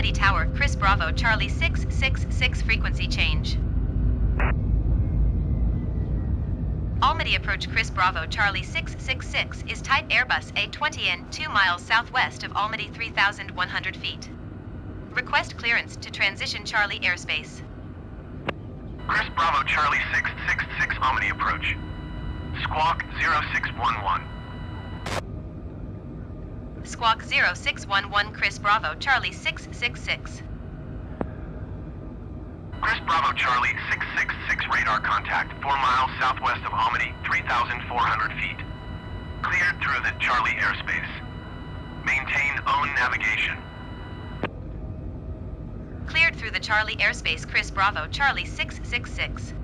Almaty Tower, Chris Bravo Charlie 666 frequency change. Almaty approach Chris Bravo Charlie 666 is type Airbus A20N 2 miles southwest of Almaty 3,100 feet. Request clearance to transition Charlie airspace. Chris Bravo Charlie 666 Almaty approach. Squawk 0611. Squawk 0611 Chris Bravo Charlie 666. Chris Bravo Charlie 666 radar contact 4 miles southwest of Almaty, 3,400 feet. Cleared through the Charlie airspace. Maintain own navigation. Cleared through the Charlie airspace Chris Bravo Charlie 666.